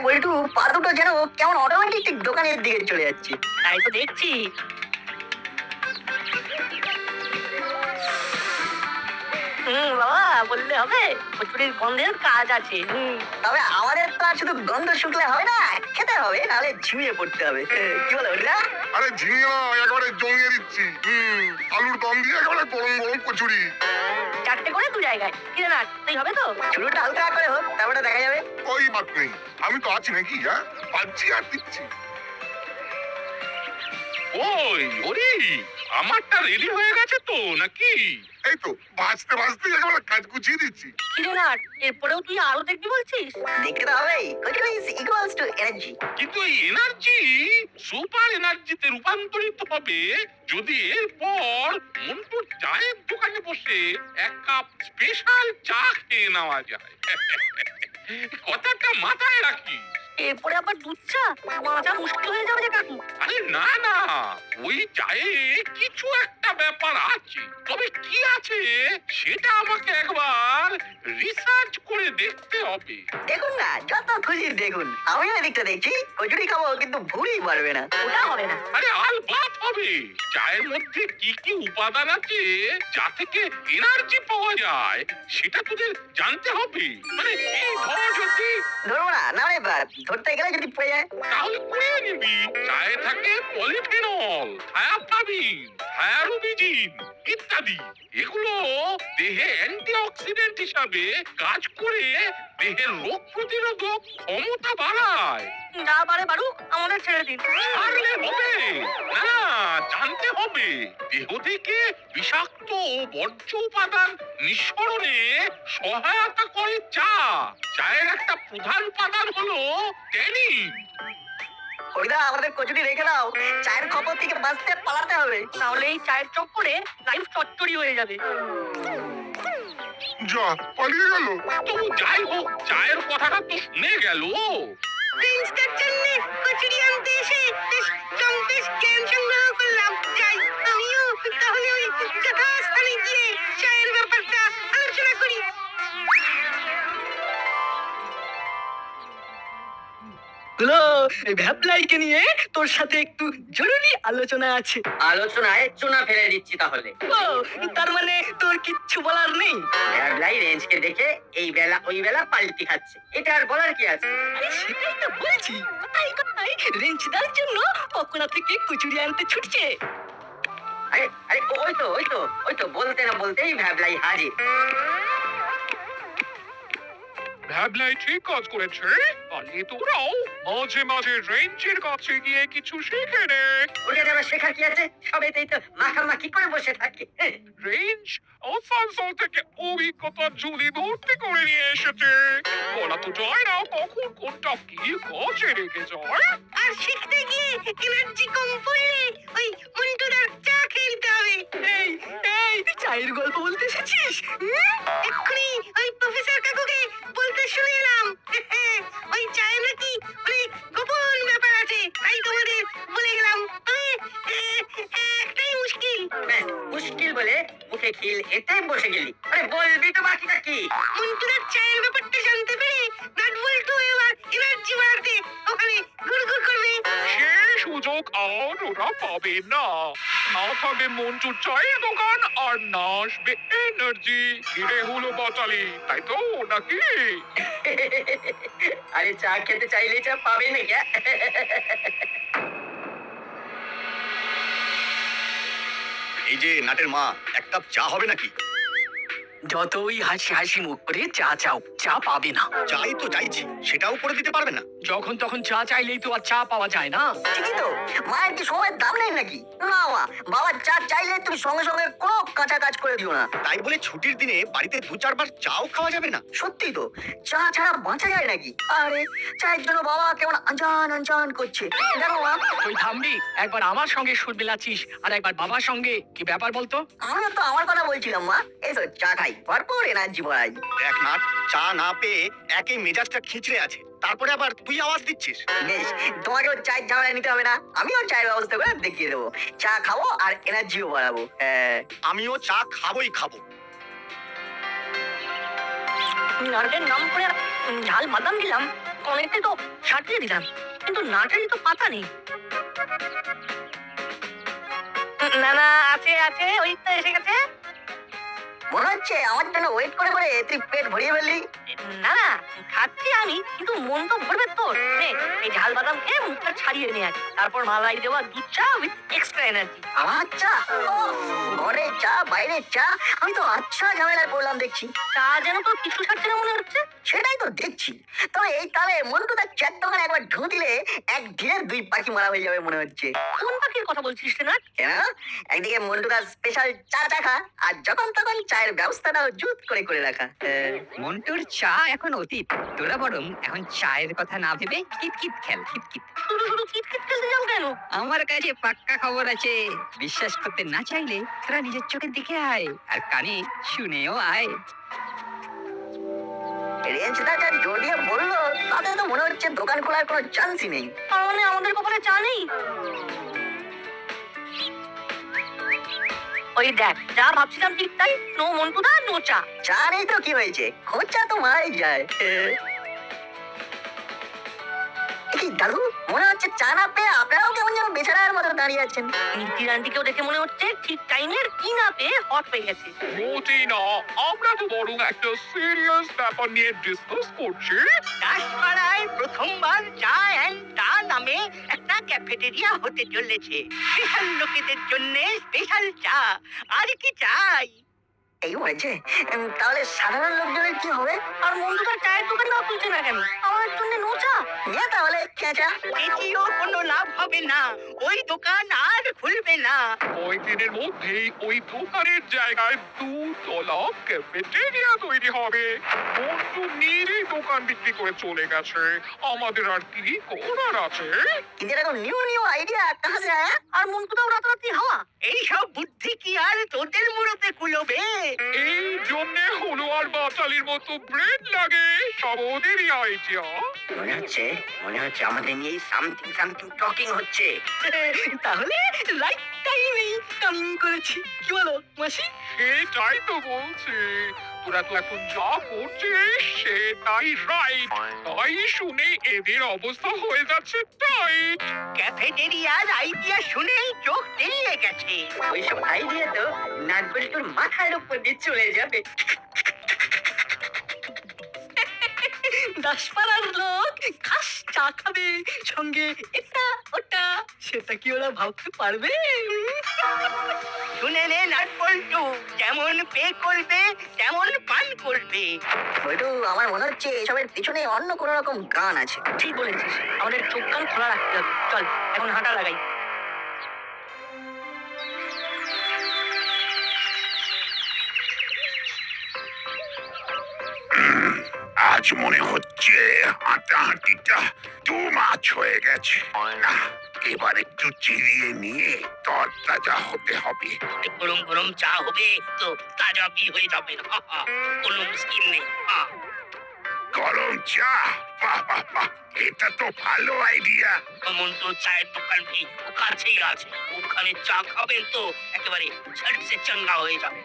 বল্টু, পা দুটো যেন কেমন অটোমেটিক দোকানের দিকে চলে যাচ্ছে। তাই তো দেখছি। বাবা বললে হবে, কচুরির গন্ধের কাজ আছে। তবে আমাদের তো আর শুধু গন্ধ শুকলে হবে না, খেতে হবে, নাহলে ঝিমিয়ে পড়তে হবে। কি বলো বললা? আরে ঝিঙে না, একেবারে জমিয়ে দিচ্ছি। আলুর দম দিয়ে একেবারে গরম গরম কচুরি। 4টে করে 2 জায়গায়। কিরে না, তাই হবে তো? শুরুটা হালকা করে হোক, তারপরে দেখা যাবে। ওই বাত নেই, আমি তো আছি নাকি? হ্যাঁ, পাচ্ছি আর দিচ্ছি। ওই ওরে, আমারটা রেডি হয়ে গেছে তো নাকি? এই তো বাঁচতে বাঁচতে একেবারে কাজ গুছিয়ে দিচ্ছি। কিরে না, এরপরেও তুই আরো দেখবি বলছিস? দেখতে তো হবেই। Kachori is equals to energy. কিন্তু এই এনার্জি সুপার এনার্জিতে রূপান্তরিত হবে যদি এরপর মন্টুর চায়ের দোকানে বসে 1 কাপ স্পেশাল চা খেয়ে নেওয়া যায়। কথাটা মাথায় রাখি। এরপরে আবার দুধ চা? বাঁচা মুশকিল হয়ে যাবে যে কাকু। আরে না না, ওই চায়ে কিছু একটা ব্যাপার আছে, তবে কি আছে সেটা আমাকে একবার রিসার্চ করে দেখতে হবে। দেখুন না, যত খুশি দেখুন। আমিও এদিকটা দেখছি, কচুরি খাবো কিন্তু ভুলই পারবে না। ওটা হবে না। আরে আলবাত হবে। চায়ের মধ্যে কি কি উপাদান আছে যা থেকে এনার্জি পাওয়া যায় সেটা তোদের জানতে হবে। মানে এই ধর যদি ধরবো না, নাহলে ধরতে গেলে যদি পড়ে যায়। তাহলে কুড়িয়ে নিবি। চায়ে থাকে পলিফেনল, থায়াফ্লাভিন, থায়ারুবিজিন ইত্যাদি। এগুলো দেহে অ্যান্টিঅক্সিডেন্ট হিসাবে কাজ করে দেহের রোগ প্রতিরোধক ক্ষমতা বাড়ায়। যা পারে বাড়ুক, আমাদের ছেড়ে দিন। ছাড়লে হবে না, না, জানতে হবে। দেহ থেকে বিষাক্ত ও বর্জ্য উপাদান নিঃসরণে সহায়তা করে চা। চায়ের একটা প্রধান উপাদান হলো ট্যানিন। হরিদা, আমাদের কচুরি রেখে দাও। চায়ের খবর থেকে বাঁচতে পালাতে হবে। তাহলে এই চায়ের চক্করে লাইফ চচ্চড়ি হয়ে যাবে। যা, পালিয়ে গেল। তবু যাই হোক, চায়ের কথাটা তো শুনে গেল। প্রিন্সটার জন্য কচুরি আনতে এসে বেশ বেশ জ্ঞান সংগ্রহ করলাম। যাই, আমিও তাহলে ওই যথাস্থানে গিয়ে চায়ের ব্যাপারটা আলোচনা করি। হ্যালো, ভ্যাবলাইকে নিয়ে তোর সাথে একটু জরুরি আলোচনা আছে। আলোচনায় চুনা ফেলে দিচ্ছি তাহলে। ও, তার মানে তোর কিচ্ছু বলার নেই? ভ্যাবলাই রেঞ্জকে দেখে এই বেলা ওই বেলা পাল্টি খাচ্ছে, এটা আর বলার কি আছে? আরে সেটাই তো বলছি, কোথায় কোথায় রেঞ্জদার জন্য পকোড়া থেকে কচুরি আনতে ছুটছে। আরে আরে ওই তো বলতে না বলতেই ভ্যাবলাই হাজির। ভ্যাবলাই ঠিক কাজ করেছে। পালিয়ে তোরাও মাঝে মাঝে রেঞ্জের কাছে গিয়ে কিছু শিখে নে। ওটা আবার শেখার কি আছে? সবেতেই তো মাখামাখি করে বসে থাকে। রেঞ্জ আসানসোল থেকে অভিজ্ঞতা ঝুলি ভর্তি করে নিয়ে এসেছে। বলা তো যায় না কখন কোনটা কি কাজে রেখে যায়। আর শিখতে গিয়ে এনার্জি কম পড়লে ওই মন্টুদার চা খেয়ে নিতে হবে। এই এই তুই চায়ের গল্প বলতে এসেছিস? এক্ষুনি ওই প্রফেসর কাকুকে বলতে শুনে এলাম। ওই চায়ে নাকি অনেক গোপন ব্যাপার আছে, তাই তোমাদের বলে গেলাম। তবে একটাই মুশকিল। ব্যাস, মুশকিল বলে মুখে খিল এতে বসে গেলি। আরে বলবি তো বাকিটা কি? মন্টুদার চায়ের ব্যাপারটা জানতে পেরে নাট বল্টু এবার এনার্জি বাড়াতে ওখানে গুড়গুড় করবে। সে সুযোগ আর ওরা পাবে না। না থাকবে মঞ্চুর চায়ের দোকান আর না আসবে এনার্জি। ফিরে হলো বাচালি, তাই তো নাকি? আরে চা খেতে চাইলে চা পাবে না ক্যা? এই যে নাটের মা, এক কাপ চা হবে নাকি? যতই হাসি হাসি মুখ করে চা চাও, চা পাবে না। চাই তো চাইছি, সেটাও করে দিতে পারবে না? যখন তখন চা চাইলেই তো আর চা পাওয়া যায় না। ঠিকই তো, মায়ের কি সময়ের দাম নেই নাকি? না মা, বাবার চা চাইলে তুমি সঙ্গে সঙ্গে কোনো কাঁচা কাজ করে দিও না। তাই বলে ছুটির দিনে বাড়িতে 2-4 বার চাও খাওয়া যাবে না? সত্যি তো, চা ছাড়া বাঁচা যায় নাকি? আরে চায়ের জন্য বাবা কেমন আনচান আনচান করছে। দেখো মা, তুই থামবি? একবার আমার সঙ্গে সুর মেলাচ্ছিস আর একবার বাবার সঙ্গে, কি ব্যাপার বলতো? আমিও তো আমার কথা বলছিলাম মা। এসো চা খাই, ভরপুর এনার্জি বাড়াই। দেখ নাট, চা না পেয়ে একে মেজাজটা খিঁচড়ে আছে, তারপরে আবার তুই আওয়াজ দিচ্ছিস। বেশ, তোমাকেও চায়ের ঝামেলা নিতে হবে না, আমিও চায়ের ব্যবস্থা করে দেখিয়ে দেবো। চা খাবো আর এনার্জিও বাড়াবো। হ্যাঁ, আমিও চা খাবোই খাবো। নাটের নাম করে ঝাল বাদাম দিলাম, অনেকটাই তো সাটিয়ে দিলাম, কিন্তু নাটেরই তো পাতা নেই। না না, আছে আছে, ওই তো এসে গেছে। মনে হচ্ছে আমার জন্য ওয়েট করে করে তুই পেট ভরিয়ে ফেললি। না না, খাচ্ছি আমি, কিন্তু মন তো ভরবে তোর। নে, এই ঝাল বাদাম খেয়ে মুখটা ছাড়িয়ে নিয়ে আয়, তারপর মালাই দেওয়া দুধ চা উইথ এক্সট্রা এনার্জি। আচ্ছা, ঘরে চা বাইরে চা, আমি তো আচ্ছা ঝামেলায় পড়লাম দেখছি। চা যেন তোর কিছু ছাড়ছে না মনে হচ্ছে। সেটাই তো দেখছি। তবে এই তালে মন্টু তার চার দোকানে একবার ঢু দিলে এক ঢিলে দুই পাখি মারা হয়ে যাবে মনে হচ্ছে। কোন পাখির কথা বলছিস রে না? কেন? একদিকে মন্টু তার স্পেশাল চা চাখা, আর যখন তখন চায়ের ব্যবস্থাটাও জুত করে করে রাখা। মন্টুর চা এখন অতীত। তোরা বরং এখন চায়ের কথা না ভেবে কিতকিত খেল, কিতকিত। শুধু শুধু কিটকিট খেলতে যাও কেন? আমার কাছে পাক্কা খবর আছে। বিশ্বাস করতে না চাইলে তোরা নিজের চোখের দিকে আয়, আর কানে শুনেও আয়। রেঞ্জদা যা জোর দিয়ে বললো তাতে তো মনে হচ্ছে দোকান খোলার কোনো চান্সই নেই। তার মানে আমাদের কপালে চা নেই? ওই দেখ, যা ভাবছিলাম ঠিক তাই। নো মন্টুদা, নো চা। চা নেই তো কি হয়েছে, খোঁচা তো মারাই যায়। কি দাদু, মনে হচ্ছে চা না পেয়ে আপনারাও কেমন যেন বেচারার মতো দাঁড়িয়ে আছেন। নীতির আন্টিকেও দেখে মনে হচ্ছে ঠিক টাইমের কি না পেয়ে হট হয়ে গেছে। মোটেই না, আমরা তো বরং একটা সিরিয়াস ব্যাপার নিয়ে ডিসকাস করছি। দাসপাড়ায় প্রথমবার চা অ্যান্ড টা নামে একটা ক্যাফেটেরিয়া হতে চলেছে। স্পেশাল লোকেদের জন্য স্পেশাল চা। আর কি চাই? এই হয়েছে, তাহলে সাধারণ লোকজনের কি হবে? আর মন্টুদার চায়ের দোকান না খুলছে না কেন? আমার জন্য নো চা। নিয়ে তাহলে চেঁচা। চেঁচিয়েও কোনো লাভ হবে না, ওই দোকান আর খুলবে না। কয়েকদিনের মধ্যেই ওই দোকানের জায়গায় দুতলা ক্যাফেটেরিয়া তৈরি হবে। মন্টু নিজেই দোকান বিক্রি করে চলে গেছে, আমাদের আর কি করার আছে? কিন্তু এরকম নিউ নিউ আইডিয়া কাহা সে আয়া? আর মন্টুদাও রাতারাতি হাওয়া। এইসব বুদ্ধি কি আর তোদের মুড়োতে কুলোবে? এই জন্যে হলো আর বাচালির মতো ব্রেড লাগে, সব ওদেরই আইডিয়া। মনে হচ্ছে আমাদের নিয়ে সামথিং সামথিং টকিং হচ্ছে। তাহলে রাইট টাইমেই কামিং করেছি। কি বলো মাসি? সেটাই তো বলছি, তোরা তো এখন যা করছিস সেটাই রাইট। তাই শুনে এদের অবস্থা হয়ে যাচ্ছে টাইট। ক্যাফেটেরিয়ার আইডিয়া শুনেই চোখ তেলিয়ে গেছে। ওইসব আইডিয়া তো নাটবল্টুর তোর মাথার উপর দিয়ে চলে যাবে। দাসপাড়ার লোক খাস চা খাবে, সঙ্গে এটা ওটা, সেটা কি ওরা ভাবতে পারবে? শুনে নে নাটবল্টু, যেমন পে করবে তেমন পান করবে। ওইটু আমার মনে হচ্ছে এসবের পিছনে অন্য কোনো রকম গান আছে। ঠিক বলেছিস, আমাদের চোখ কান খোলা রাখতে হবে। চল এখন হাঁটা লাগাই। আজ মনে হচ্ছে হাঁটাহাঁটিটা টু মাছ হয়ে গেছে। না, এবার একটু চিরিয়ে নিয়ে তরতাজা হতে হবে। গরম গরম চা হবে তো তাজা বি হয়ে যাবে। কোনো মুশকিল নেই। গরম চা, বাহ বাহ বাহ, এটা তো ভালো আইডিয়া। মন্টু চায়ের দোকানটি কাছেই আছে, ওখানে চা খাবেন তো একেবারে ঝটসে চাঙ্গা হয়ে যাবে।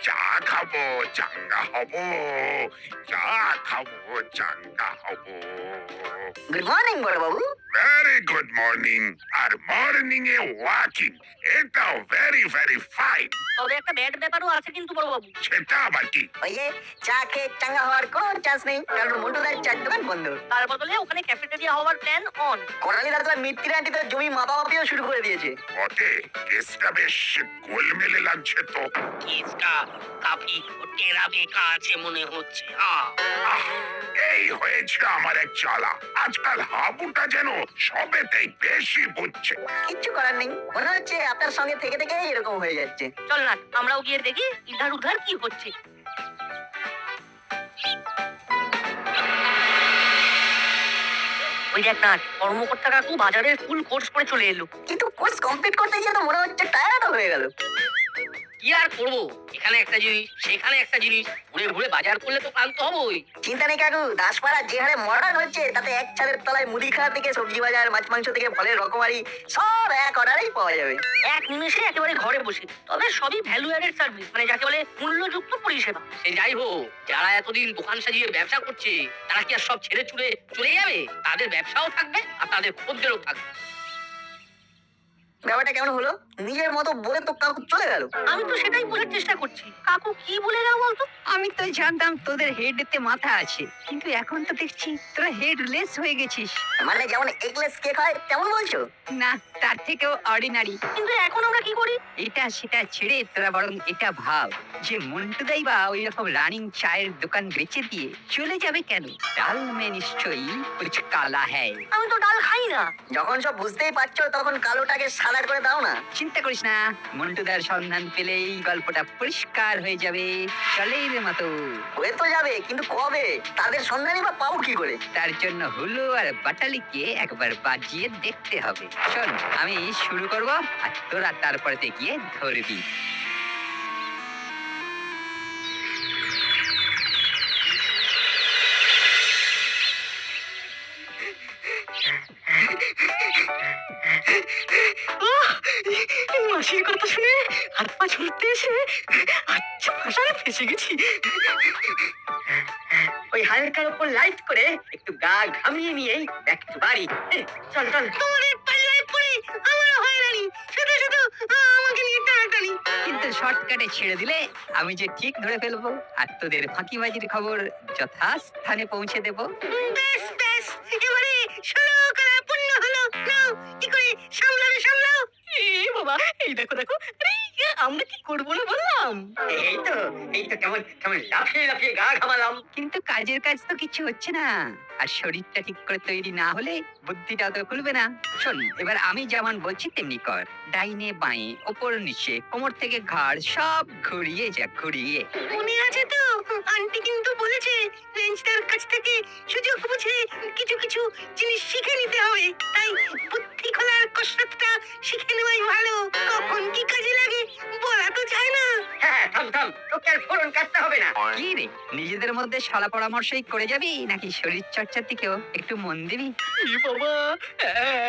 চা খাবো চাঙ্গা হব, চা খাবো চাঙ্গা হব। গুড মর্নিং বড় বাবু। Very good morning. আর মর্নিং এ ওয়াকিং, এটাও ভেরি ভেরি ফাইন। তবে একটা ব্যাড ব্যাপারও আছে কিন্তু বড় বাবু। সেটা আবার কি? ওই যে চা খেয়ে চাঙ্গা হওয়ার কোনো চান্স নেই, কারণ মন্টুদার চার দোকান বন্ধ। তার বদলে ওখানে ক্যাফেটেরিয়া হওয়ার প্ল্যান অন। করালি দাদা মিত্তির আন্টি তো জমি মাপামাপিও শুরু করে দিয়েছে। বটে, কেসটা বেশ গোলমেলে লাগছে তো। কেসটা কাফি টেরা বেকা আছে মনে হচ্ছে। আহ, এই হয়েছে আমার এক চালা। আজকাল হাবুটা যেন সবেতেই বেশি বুঝছে। কিচ্ছু করার নেই, মনে হচ্ছে আপনার সঙ্গে থেকে থেকে এরকম হয়ে যাচ্ছে। চল না আমরাও গিয়ে দেখি ইধার উধার কি হচ্ছে। ওই দেখ না, কর্মকর্তা কাকু বাজারের ফুল কোর্স করে চলে এলো। কিন্তু কোর্স কমপ্লিট করতে গিয়ে তো মনে হচ্ছে টায়ার্ড হয়ে গেল। কি আর করবো, এখানে একটা জিনিস সেখানে একটা জিনিস, ঘুরে ঘুরে বাজার করলে তো ক্লান্ত হবই। চিন্তা নেই কাকু, দাসপাড়া যে হারে মডার্ন হচ্ছে তাতে এক ছাদের তলায় মুদিখানা থেকে সবজি বাজার, মাছ মাংস থেকে ফলের রকমারি সব এক অর্ডারেই পাওয়া যাবে। এক নিমেষে একেবারে ঘরে বসে, তবে সবই ভ্যালু অ্যাডেড সার্ভিস, মানে যাকে বলে মূল্যযুক্ত পরিষেবা। সে যাই হোক, যারা এতদিন দোকান সাজিয়ে ব্যবসা করছে তারা কি আর সব ছেড়ে ছুড়ে চলে যাবে? তাদের ব্যবসাও থাকবে আর তাদের খদ্দেরও থাকবে। ব্যাপারটা কেমন হলো? নিজের মতো বলে তো কাকু চলে গেল। আমি তো সেটাই বোঝার চেষ্টা করছি, কাকু কি বলে গেল বলতো? আমি তো জানতাম তোদের হেডেতে মাথা আছে, কিন্তু এখন তো দেখছি তোরা হেডলেস হয়ে গেছিস। মানে যেমন এগলেস কেক হয় তেমন বলছো? না, তার থেকেও অর্ডিনারি। কিন্তু এখন আমরা কি করি? এটা সেটা ছেড়ে তোরা বরং এটা ভাব যে মন্টুদাই বা ওই রকম রানিং চায়ের দোকান বেচে দিয়ে চলে যাবে কেন? ডাল মে নিশ্চয়ই কুছ কালা হ্যায়। আমি তো ডাল খাই না। যখন সব বুঝতেই পারছো তখন কালোটাকে সাদা করে দাও না। চিন্তা করিস না, মন্টুদার সন্ধান পেলেই গল্পটা পরিষ্কার হয়ে যাবে জলের মতো। হয়ে তো যাবে, কিন্তু কবে? তাদের সন্ধানই বা পাবো কি করে? তার জন্য হুলু আর বাটালিকে একবার বাজিয়ে দেখতে হবে। শোন, আমি শুরু করব আর তোরা তারপরে গিয়ে ধরবি। মাসির কথা শুনে হাত পা ছুটতে এসে আচ্ছা ফাঁসারে ফেসে গেছি। ওই হালকার উপর লাইট করে একটু গা ঘামিয়ে নিয়েই ব্যাক টু বাড়ি। চল চল। তোমাদের পাল্লায় পড়ে আমারও হয়রানি, শুধু শুধু আমাকে নিয়ে টানাটানি। কিন্তু শর্টকাটে ছেড়ে দিলে আমি যে ঠিক ধরে ফেলবো আর তোদের ফাঁকিবাজির খবর যথাস্থানে পৌঁছে দেব। ব্যাস ব্যাস, এবারে শুরু করা পূর্ণ হলো। নাও, কি করে সামলাবে সামলাও। বাবা, এই দেখো দেখো, আমরা কি করবো না বললাম। এই তো কেমন কেমন লাফিয়ে লাফিয়ে গা ঘামালাম। কিন্তু কাজের কাজ তো কিছু হচ্ছে না, আর শরীরটা ঠিক করে তৈরি না হলে বুদ্ধিটাও তো খুলবে না। শোন, এবার আমি যেমন বলছি তেমনি কর। ডাইনে বাঁয়ে ওপর নিচে কোমর থেকে ঘাড় সব ঘুরিয়ে যা, ঘুরিয়ে। মনে আছে তো, আন্টি কিন্তু বলেছে রেঞ্জটার কাছ থেকে সুযোগ বুঝে কিছু কিছু জিনিস শিখে নিতে হবে। তাই বুদ্ধি খোলার কসরতটা শিখে নেওয়াই ভালো। কখন কি কাজে লাগে বলা তো যায় না। হ্যাঁ, থাম থাম, তোকে আর ফোরন কাটতে হবে না। কি রে, নিজেদের মধ্যে সলা পরামর্শই করে যাবি নাকি শরীর চর্চার দিকেও একটু মন দিবি? বাবা,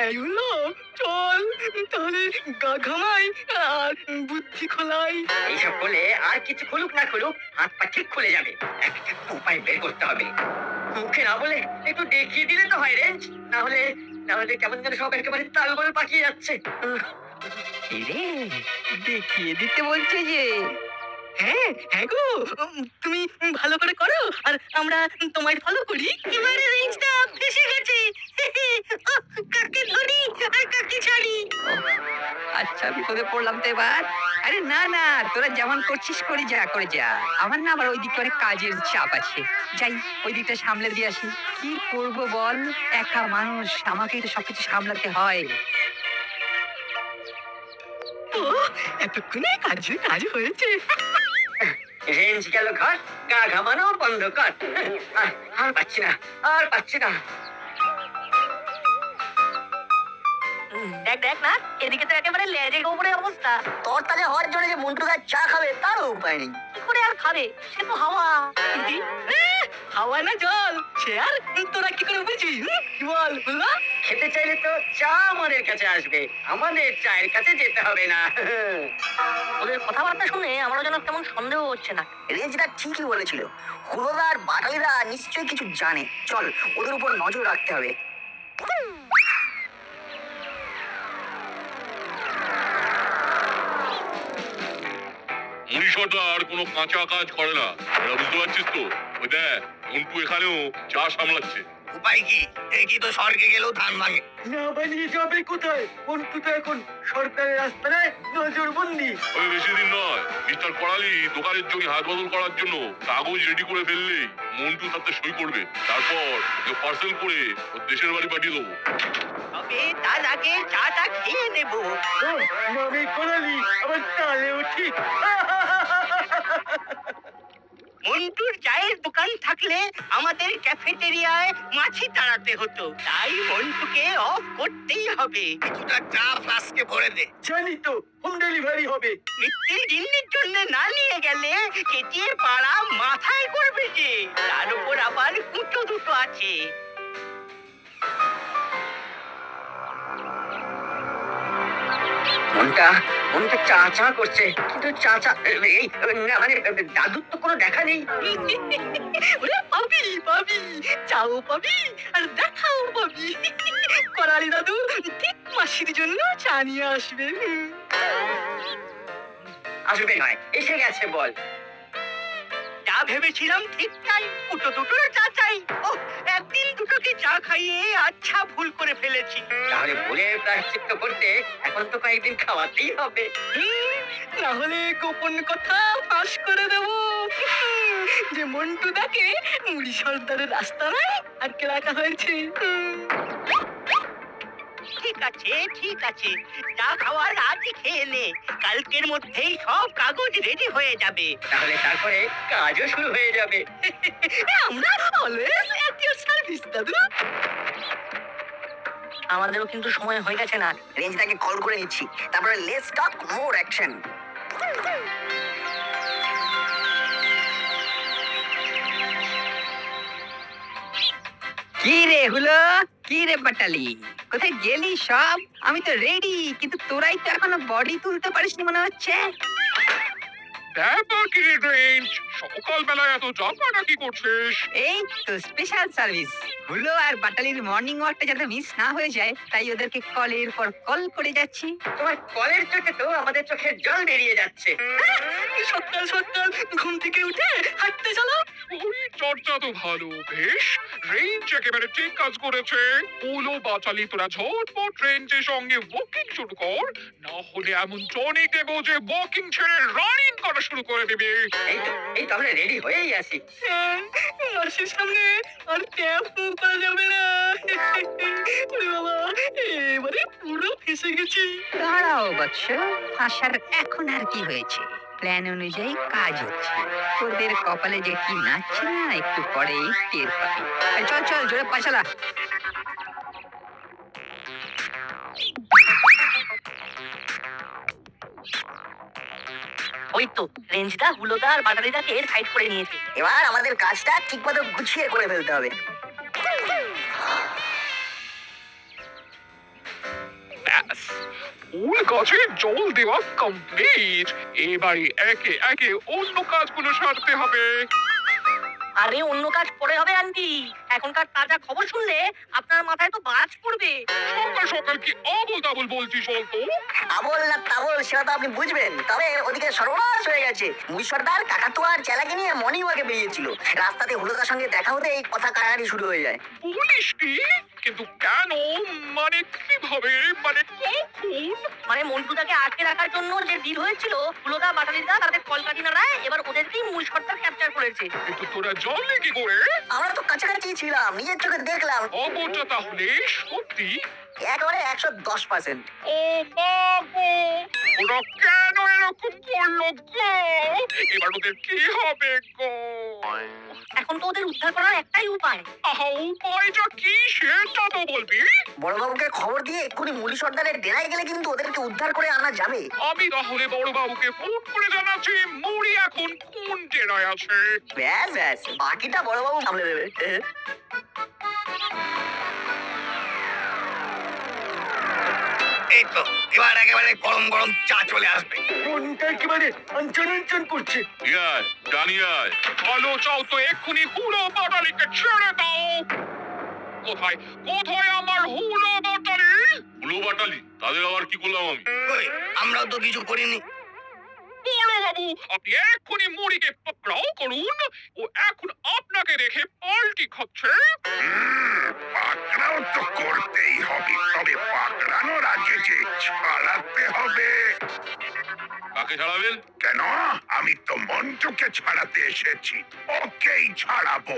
এগুলো চল তাহলে গা ঘামাই আর বুদ্ধি খোলাই। এইসব বলে আর কিছু খুলুক না খুলুক, হাত পা ঠিক খুলে যাবে। একটা উপায় বের করতে হবে। মুখে না বলে একটু দেখিয়ে দিলে তো হয় রেঞ্জ। না হলে কেমন যেন সব একেবারে তালগোল পাকিয়ে যাচ্ছে। এই রে, দেখিয়ে দিতে বলছে যে। হ্যাঁ হ্যাঁ গো, তুমি ভালো করে করো আর আমরা তোমায় ফলো করি। এবারে রেঞ্জটা ফেসে গেছে। কাকে ধরি আর কাকে ছাড়ি। আচ্ছা, বিপদে পড়লাম তো এবার। আরে না না, তোরা যেমন করছিস করে যা, করে যা। আমার না আবার ওই দিকে অনেক কাজের চাপ আছে, যাই ওই দিকটা সামলে দিয়ে আসি। কি করবো বল, একা মানুষ, আমাকেই তো সবকিছু সামলাতে হয়। ও, এতক্ষণে কাজ হয়েছে। রেঞ্জ গেল ঘর, গা ঘামানো বন্ধ কর। আর পাচ্ছি না, আর পাচ্ছি না। দেখ দেখ না, এদিকে তো একেবারে লেজে গোবরের অবস্থা। তোর তাজা হওয়ার জন্য যে মন্টুদা চা খাবে তারও উপায় নেই। কি করে আর খাবে? সে তো হাওয়া। হাওয়া না জল, সে আর তোরা কি করে বুঝি? বল বুঝলা? খেতে চাইলে তো চা আমাদের কাছে আসবে, আমাদের চায়ের কাছে যেতে হবে না। ওদের কথাবার্তা শুনে আমারও যেন কেমন সন্দেহ হচ্ছে না। রেঞ্জটা ঠিকই বলেছিল, হুলোদা আর বাটালিদা নিশ্চয়ই কিছু জানে। চল, ওদের উপর নজর রাখতে হবে। মনীষটা আর কোনো কাঁচা কাজ করে না, এটা বুঝতে পারছিস তো? ওই দেখ, মন্টু এখানেও চা সামলাচ্ছে। উপায় কি? একই তো স্বর্গে গেলেও ধান ভাঙে। না বানিয়ে যাবে কোথায়? মন্টু তো এখন সরকারের রাস্তায় নজরবন্দি। ওই বেশি দিন নয়, মিস্টার করালি দোকানের জমি হাত বদল করার জন্য কাগজ রেডি করে ফেললেই মন্টু তাতে সই করবে। তারপর ওকে পার্সেল করে ওর দেশের বাড়ি পাঠিয়ে দেবো। তবে তার আগে চাটা খেয়ে নেব। আমি করালি আবার তালে উঠি। মন্টুর চায়ের দোকান থাকলে আমাদের ক্যাফেটেরিয়ায় মাছি তাড়াতে হতো, তাই মন্টুকে অফ করতেই হবে। কিছুটা চা ফ্লাস্কে ভরে দে। জানি তো, হোম ডেলিভারি হবে। মৃত্যুর দিনের জন্য না নিয়ে গেলে কেটিয়ে পাড়া মাথায় করবে যে, তার উপর আবার কুটো দুটো আছে। মনটা মনটা চা চা করছে, কিন্তু চা চা এই না, মানে দাদুর তো কোনো দেখা নেই। ওরে পাবি পাবি, চাও পাবি আর দেখাও পাবি। করালি দাদু ঠিক মাসির জন্য চা নিয়ে আসবে। আসবে নয়, এসে গেছে বল। যা ভেবেছিলাম ঠিক তাই, কুটো দুটোর চা চাই। ও, একদিন দুটোকে চা খাইয়ে আচ্ছা ভুল করে ফেলেছি। তাহলে ভুলে প্রায়শ্চিত্ত করতে এখন তো কয়েকদিন খাওয়াতেই হবে। না হলে গোপন কথা ফাঁস করে দেব যে মন্টুদাকে মুড়ি সর্দারের রাস্তায় আটকে রাখা হয়েছে। ঠিক আছে ঠিক আছে, চা খাওয়ার আজ খেয়ে নে, কালকের মধ্যেই সব কাগজ রেডি হয়ে যাবে। তাহলে তারপরে কাজও শুরু হয়ে যাবে। আমরা অলওয়েজ এট ইওর সার্ভিস দাদু। আমাদেরও কিন্তু সময় হয়ে গেছে না, রেঞ্জটাকে কল করে নিচ্ছি, তারপরে লেটস টক মোর অ্যাকশন। কি রে হলো, কি রে বাটালি, কোথায় গেলি সব? আমি তো রেডি, কিন্তু তোরাই তো এখনো বডি তুলতে পারিসনি মনে হচ্ছে। ব্যাপার কি রে রেঞ্জ, সকালবেলায় এত জাপাটা কি করছিস? এই তো স্পেশাল সার্ভিস, হুলো আর বাটালির মর্নিং ওয়াকটা যাতে মিস না হয়ে যায়, তাই ওদেরকে কলের পর কল করে যাচ্ছি। তোমার কলের চোখে তো আমাদের চোখের জল বেরিয়ে যাচ্ছে। সকাল সকাল ঘুম থেকে উঠে হাঁটতে চলো। শরীর চর্চা তো ভালো, বেশ। রেঞ্জ একেবারে ঠিক কাজ করেছে। ওলো বাচালি তোরা ঝটপট রেঞ্জের সঙ্গে ওয়াকিং শুরু কর, না হলে এমন টনিক দেবো যে ওয়াকিং ছেড়ে রানিং করা শুরু করে দেবে। এই তো আমরা রেডি হয়েই আছি। মাসির সামনে আর ট্যাপ করা যাবে না। ওরে বাবা, এবারে পুরো ফেসে গেছি। দাঁড়াও বৎস, আসার এখন আর কি হয়েছে, প্ল্যান অনুযায়ী কাজ হচ্ছে। তোদের কপালে যে কি নাচছে না, একটু পরেই টের পাবি। এই চল চল, জোরে পাচালা। ওই তো রেঞ্জদা, হুলোদা আর বাটালিদাকে সাইড করে নিয়েছে। এবার আমাদের কাজটা ঠিকমতো গুছিয়ে করে ফেলতে হবে। ব্যাস, ফুল গাছে জল দেওয়া কমপ্লিট। এবারে একে একে অন্য কাজগুলো সারতে হবে। আরে অন্য কাজ পরে হবে আন্টি, এখনকার তাজা খবর শুনলে আপনার মাথায় তো বাজ পড়বে। সকাল সকাল কি আবল তাবল বলছিস বলতো? আবল না তাবল সেটা তো আপনি বুঝবেন, তবে ওদিকে সর্বনাশ হয়ে গেছে। মুই সর্দার কাকাতুয়া আর চেলাকে নিয়ে মর্নিং ওয়াকে বেরিয়েছিল, রাস্তাতে হুলোদার সঙ্গে দেখা হতে এই কথা কাটাকাটি শুরু হয়ে যায়। বলিস কি? কিন্তু কেন, মানে কিভাবে, মানে কখন? মানে মন্টুদাকে আটকে রাখার জন্য যে ডিল হয়েছিল, হুলোদা বাটালিদা তাদের কলকাঠি নাড়ায়, এবার ওদেরকেই মূল সর্দার ক্যাপচার করেছে। কিন্তু তোরা জানলে কি করে? আমরা তো কাছাকাছি ছিলাম, নিজের চোখে দেখলাম। খবরটা তাহলে সত্যি? একেবারে 110%। ও মা গো, ওরা কেন এরকম করলো গো? এবার ওদের কি হবে গো? এখন তো ওদের উদ্ধার করার একটাই উপায়। আহা, উপায়টা কি সেটা তো বলবি? বড়বাবুকে খবর দিয়ে এক্ষুনি মুড়ি সর্দারের ডেরায় গেলে কিন্তু ওদেরকে উদ্ধার করে আনা যাবে। আমি তাহলে বড় বাবুকে ফোন করে জানাচ্ছি মুড়ি এখন কোন জেলায় আছে। ব্যাস ব্যাস, বাকিটা বড়বাবু সামলে দেবে। এই তো এবার একেবারে গরম গরম চা চলে আসবে। মনটা একেবারে আঞ্চন করছে। ইয়ার ডানিয়ার ভালো চাও তো এক্ষুনি হুলো বাটালিকে ছেড়ে দাও। কোথায় কোথায় আমার হুলো বাটালি? হুলো বাটালি, তাদের আবার কি করলাম আমি? কই, আমরাও তো কিছু করিনি। বড় বাবু, আপনি এক্ষুনি মুড়িকে পকড়াও করুন, ও এখন আপনাকে দেখে পাল্টি খাচ্ছে। পাকড়াও তো করতেই হবে, তবে পাকড়ানোর আগে যে ছাড়াতে হবে। কাকে ছাড়াবেন? কেন, আমি তো মন্টুকে ছাড়াতে এসেছি, ওকেই ছাড়াবো।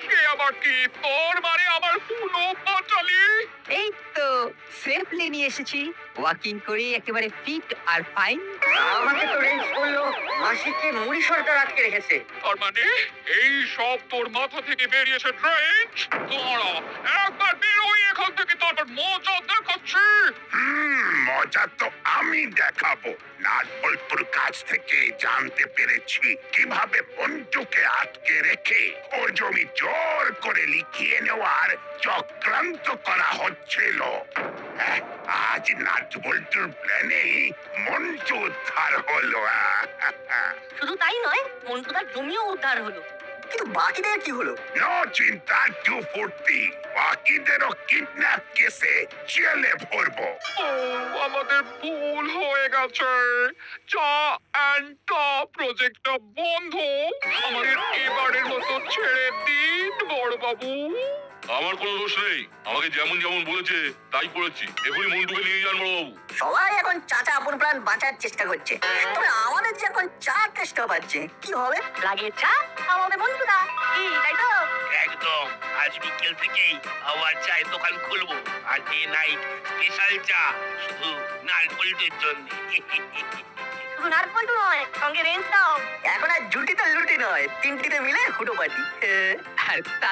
সে আবার কি, তোর মানে আমার হুলো বাটালি? এই তো সেফলি নিয়ে এসেছি, ওয়াকিং করে একেবারে ফিট আর ফাইন। আমাকে তো রেঞ্জ করলো মাসিকে মুড়ি সরকার আটকে রেখেছে। তার মানে এই সব তোর মাথা থেকে বেরিয়েছে ট্রেন্ড। তোমরা একবার বেরোই এখান থেকে, তারপর মজা দেখাচ্ছি। মজা তো আমি দেখাবো। নাটবল্টুর কাছ থেকে জানতে পেরেছি কিভাবে মন্টুকে আটকে রেখে ওর জমি জোর করে লিখিয়ে নেওয়ার চক্রান্ত করা হচ্ছিল। আজ নাটবল্টুর প্ল্যানেই মন্টু উদ্ধার হলো। শুধু তাই নয়, মন্টুদার জমিও উদ্ধার হলো। কিন্তু বাকিদের কি হলো? নো চিন্তা টু ফুর্তি, বাকিদেরও কিডন্যাপ কেসে জেলে ভরবো। ও, আমাদের ভুল হয়ে গেছে। চা অ্যান্ড টা প্রজেক্টটা বন্ধ। আমাদের এবারের মতো ছেড়ে দিন বড়বাবু। আমার কোনো দোষ নেই, আমাকে যেমন যেমন বলেছে তাই করেছি। এখনই মন্টুকে নিয়ে যান বড়বাবু। সবাই এখন চাচা আপন প্রাণ বাঁচার চেষ্টা করছে, তবে আমাদের যে এখন চা চেষ্টা পাচ্ছে কি হবে? লাগে চা, আমাদের মন্টুদা, কি তাই তো? একদম, আজ বিকেল থেকেই আবার চায়ের দোকান খুলবো। আর ডে নাইট স্পেশাল চা, শুধু নারকোলদের জন্য। শুধু নারকোলটু নয়, সঙ্গে রেঞ্জ দাও। এখন আর জুটিতে লুটি নয়, তিনটিতে মিলে হুটো পাটি। আর তা